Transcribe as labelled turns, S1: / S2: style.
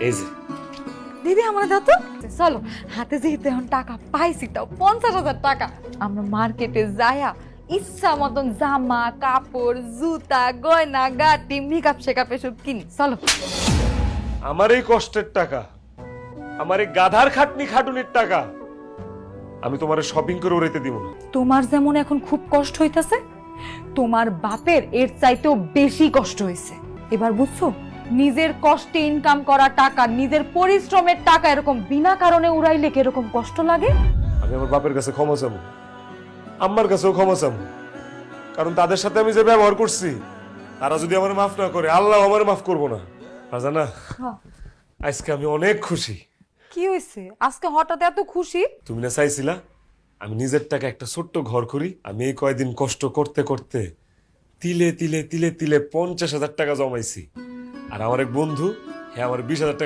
S1: এই যে
S2: দিদি আমার দাও তো। চলো হাতে যেহেতু এখন টাকা পাইছি, তাও 50,000 টাকা, আমরা মার্কেটে যায়া ইচ্ছা মতন জামা কাপড় জুতা গয়না গাটি মেকআপ শেকআপ এসব কিনি। চলো।
S1: আমার এই কষ্টের টাকা, আমার এই গাধার খাটুনির টাকা আমি তোমার শপিং করে উড়াইতে দিব না।
S2: তোমার যেমন এখন খুব কষ্ট হইতাছে, তোমার বাপের এর চাইতেও বেশি কষ্ট হয়েছে। এবার বুঝছো, নিজের কষ্টে ইনকাম করা টাকা, নিজের পরিশ্রমের টাকা এরকম বিনা কারণে উড়াইলে কিরকম কষ্ট লাগে।
S1: আমি আমার বাপের কাছে ক্ষমা চাবো, আম্মার কাছেও ক্ষমা চাবো, কারণ তাদের সাথে আমি যে ব্যবহার করছি তারা যদি আমার মাফ না করে, আল্লাহ আমার মাফ করবো না। আর জানা, আজকে আমি অনেক খুশি।
S2: কি হয়েছে আজকে হঠাৎ এত খুশি?
S1: তুমি না চাইছিলা আমি নিজের টাকা একটা ছোট্ট ঘর করি? আমি এই কয়দিন কষ্ট করতে করতে তিলে তিলে তিলে তিলে 50,000 টাকা জমাইছি। আর আমার এক বন্ধু, হ্যাঁ, আমার 20,000 টাকা